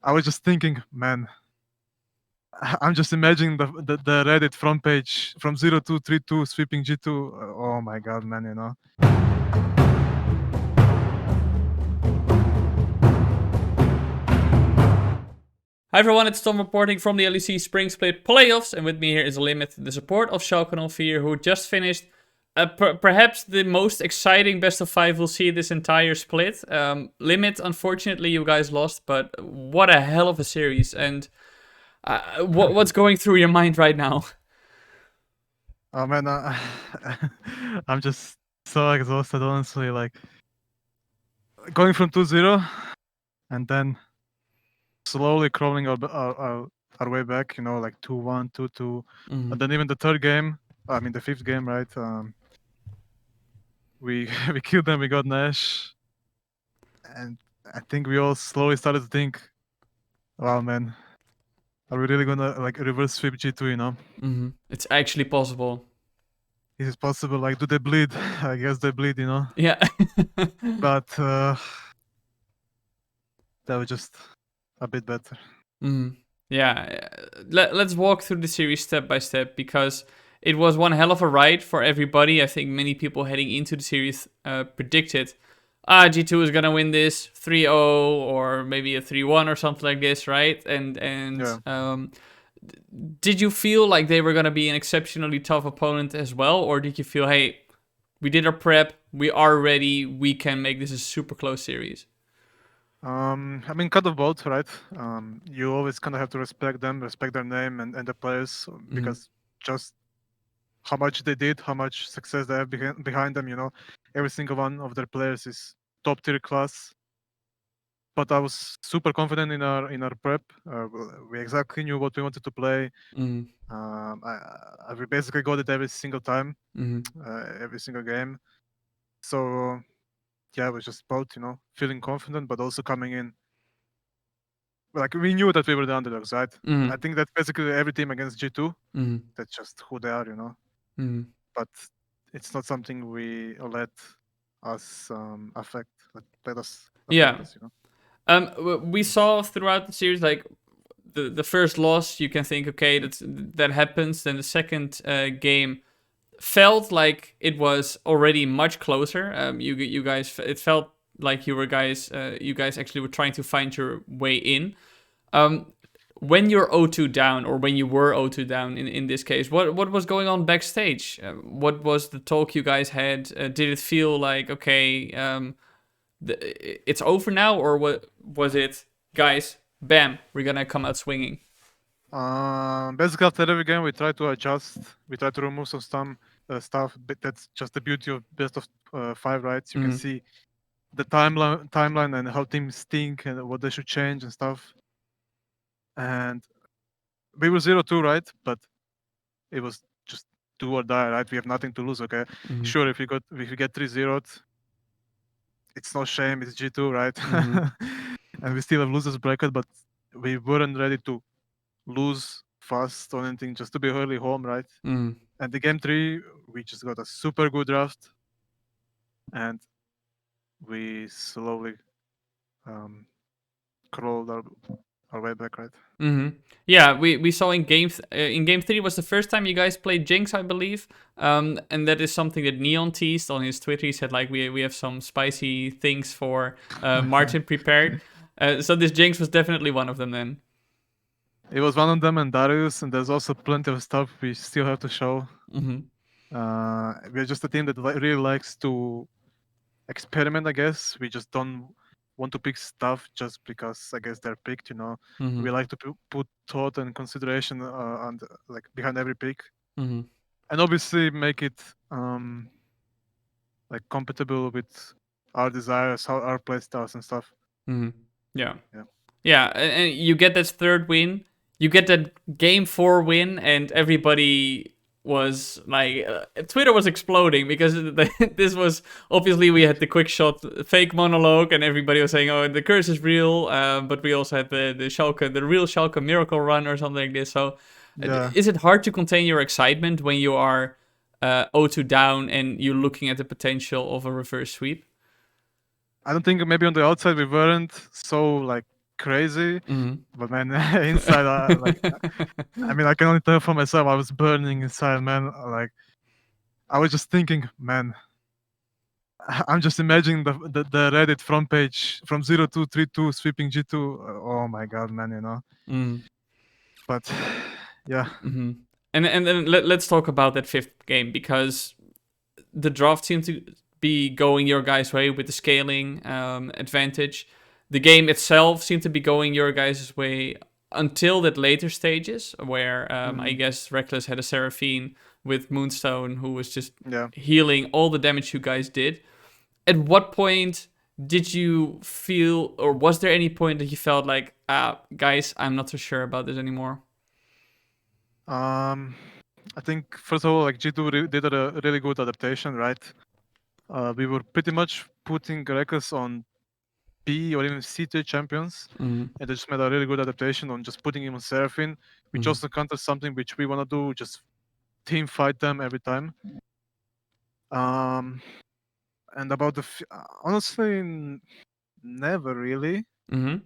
I was just thinking, man, I'm just imagining the Reddit front page from 0232 sweeping G2. Oh my god, man, you know. Hi everyone, it's Tom reporting from the LEC Spring Split playoffs, and with me here is Limit, the support of Schalke 04, who just finished perhaps the most exciting best of 5 we'll see this entire split. Limit, unfortunately, you guys lost, but what a hell of a series, and what's going through your mind right now? Oh man, I'm just so exhausted, honestly. Like, going from 2-0 and then slowly crawling our way back, you know, like 2-1, 2-2. And then even the third game, I mean the fifth game, right? We we killed them, we got Nash. And I think we all slowly started to think, wow, man, are we really gonna like reverse sweep G2, you know? It's actually possible. Is it possible? Like, do they bleed? I guess they bleed, you know? Yeah. But that was just a bit better. Yeah, let's walk through the series step by step, because it was one hell of a ride for everybody. I think many people heading into the series predicted G2 is gonna win this 3-0 or maybe a 3-1 or something like this, right? Did you feel like they were gonna be an exceptionally tough opponent as well, or did you feel, hey, we did our prep, we are ready, we can make this a super close series? I mean, kind of both, right? You always kind of have to respect them, respect their name and the players, because just how much they did, how much success they have behind them, you know, every single one of their players is top tier class. But I was super confident in our prep. We exactly knew what we wanted to play. We basically got it every single time, every single game. So yeah, it was just both, you know, feeling confident, but also coming in. Like, we knew that we were the underdogs, right? I think that's basically every team against G2. That's just who they are, you know. But it's not something we let us affect. Let us affect us, you know. We saw throughout the series, like the first loss, you can think, okay, that happens. Then the second game felt like it was already much closer. You guys, it felt like you guys actually were trying to find your way in. When you're 0-2 down, or when you were 0-2 down in this case, what was going on backstage? What was the talk you guys had? Did it feel like, okay, it's over now, or what was it, guys, bam, we're gonna come out swinging? Basically, after every game, we try to adjust. We try to remove some stuff, but that's just the beauty of best of 5, right? You can see the timeline and how teams think and what they should change and stuff. And we were 0-2, right? But it was just do or die, right? We have nothing to lose, okay? Sure, if you get 3-0, it's no shame. It's G2, right? And we still have losers bracket, but we weren't ready to lose fast or anything, just to be early home, right? And the game 3, we just got a super good draft, and we slowly crawled our way back, right? Yeah, we saw in game 3 was the first time you guys played Jinx, I believe, and that is something that Neon teased on his Twitter. He said, like, we have some spicy things for Martin prepared. So this Jinx was definitely one of them then. It was one of them, and Darius, and there's also plenty of stuff we still have to show. We're just a team that really likes to experiment, I guess. We just don't want to pick stuff just because I guess they're picked, you know. We like to put thought and consideration like behind every pick, and obviously make it like compatible with our desires, our play styles and stuff. Yeah, and you get that third win, you get that game 4 win, and everybody was like, Twitter was exploding, because this was obviously, we had the quick shot fake monologue, and everybody was saying, oh, the curse is real, but we also had the real Schalke miracle run or something like this. So is it hard to contain your excitement when you are 0-2 down and you're looking at the potential of a reverse sweep? I don't think, maybe on the outside we weren't so like crazy. Mhm. But man, inside, I mean, I can only tell for myself, I was burning inside, man. Like, I was just thinking, man, I'm just imagining the Reddit front page from 0232 sweeping G2. Oh my god, man, you know. Mm. But yeah. Mm-hmm. And then let's talk about that fifth game, because the draft seemed to be going your guys' way with the scaling advantage. The game itself seemed to be going your guys' way until that later stages, where I guess Reckless had a Seraphine with Moonstone, who was just Yeah. healing all the damage you guys did. At what point did you feel, or was there any point that you felt like, guys, I'm not so sure about this anymore? I think first of all, like G2 did a really good adaptation, right? We were pretty much putting Reckless on B or even C tier champions, Mm-hmm. and they just made a really good adaptation on just putting him on Seraphine, which also counters something which we want to do, just team fight them every time. And about the honestly, never really. Mm-hmm.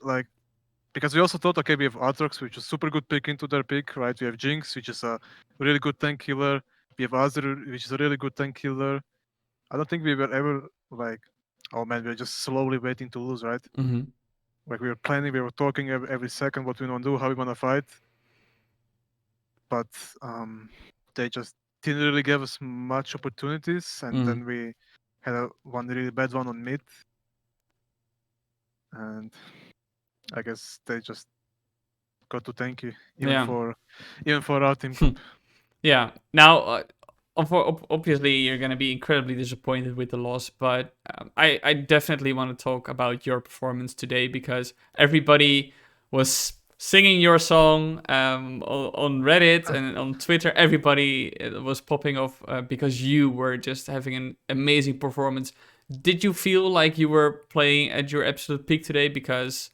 Like, because we also thought, okay, we have Aatrox, which is super good pick into their pick, right? We have Jinx, which is a really good tank killer. We have Azir, which is a really good tank killer. I don't think we were ever like, oh man, we're just slowly waiting to lose, right? Mm-hmm. Like we were planning, we were talking every second what we want to do, how we want to fight. But they just didn't really give us much opportunities, and then we had one really bad one on mid, and I guess they just got to thank you even for our team comp. Yeah. Now, obviously, you're going to be incredibly disappointed with the loss, but I definitely want to talk about your performance today, because everybody was singing your song on Reddit and on Twitter. Everybody was popping off because you were just having an amazing performance. Did you feel like you were playing at your absolute peak today? Because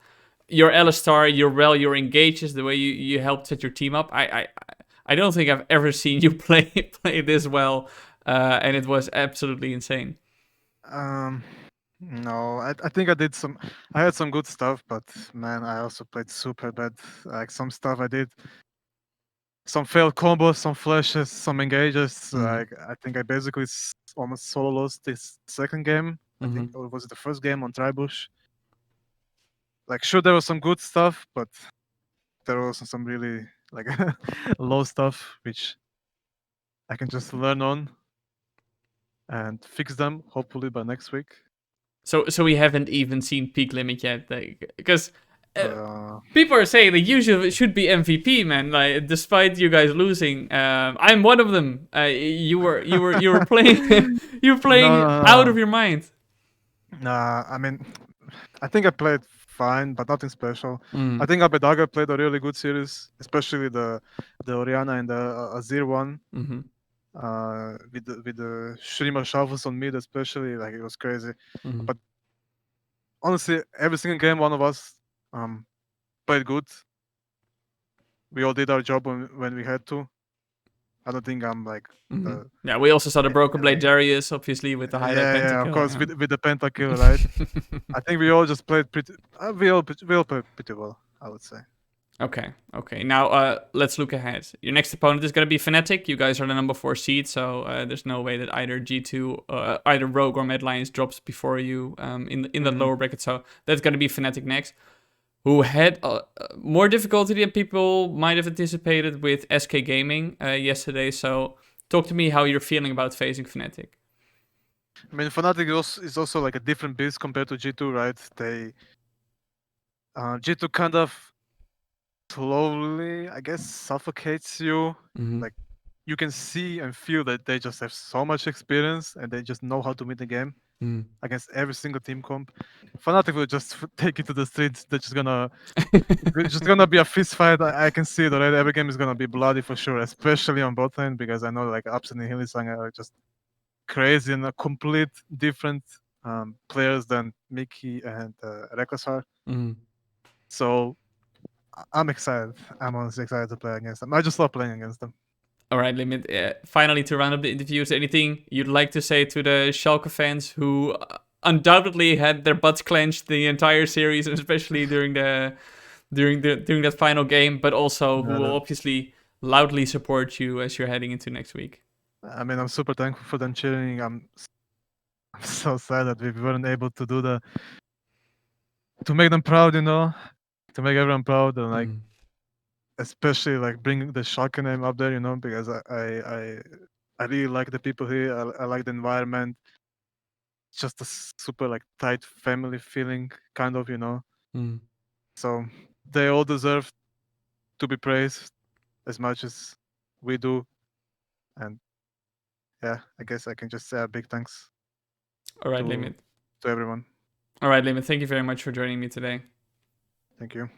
your Alistar, your engages, the way you helped set your team up. I don't think I've ever seen you play this well, and it was absolutely insane. No, I think I had some good stuff, but man, I also played super bad. Like some stuff I did, some failed combos, some flashes, some engages. Like I think I basically almost solo lost this second game. I think, or was it the first game on Tribush? Like sure, there was some good stuff, but there was some really like low stuff which I can just learn on and fix them hopefully by next week. So we haven't even seen peak limit yet, because Uh, people are saying that you should be MVP, man. Like, despite you guys losing, I'm one of them. You were playing you were playing out of your mind. Nah, I mean, I think I played fine, but nothing special. Mm. I think Abedaga played a really good series, especially the Oriana and the Azir one. Mm-hmm. With the Shurima shovels on mid, especially, like it was crazy. Mm-hmm. But honestly, every single game, one of us played good. We all did our job when we had to. I don't think I'm like Yeah, we also saw the Broken Blade like, Darius, obviously, with the highlight yeah, of pentakill. course, Yeah. with the pentakill, right? I think we all just played pretty. We all played pretty well, I would say. Okay. Now, let's look ahead. Your next opponent is going to be Fnatic. You guys are the number 4 seed, so there's no way that either G2, either Rogue or Mad Lions drops before you in the lower bracket. So that's going to be Fnatic next, who had more difficulty than people might have anticipated with SK Gaming yesterday. So talk to me how you're feeling about facing Fnatic. I mean, Fnatic is also like a different beast compared to G2, right? G2 kind of slowly, I guess, suffocates you. Like you can see and feel that they just have so much experience and they just know how to win the game against every single team comp. Fnatic will just take it to the streets. They're just gonna be a fist fight. I can see it already. Every game is gonna be bloody for sure, especially on bot lane, because I know like Ups and Hillsong are just crazy and a complete different players than Mickey and Reckless are. So I'm excited. I'm honestly excited to play against them. I just love playing against them. All right, Limit. Finally, to round up the interview, is there anything you'd like to say to the Schalke fans who undoubtedly had their butts clenched the entire series, especially during that final game, but also who will obviously loudly support you as you're heading into next week. I mean, I'm super thankful for them cheering. I'm so sad that we weren't able to do to make them proud, you know, to make everyone proud, and like especially like bring the Schalke name up there, you know, because I really like the people here. I like the environment. It's just a super like tight family feeling, kind of, you know. So they all deserve to be praised as much as we do, and yeah, I guess I can just say a big thanks All right, to Limit. to everyone. All right, Limit. Thank you very much for joining me today. Thank you.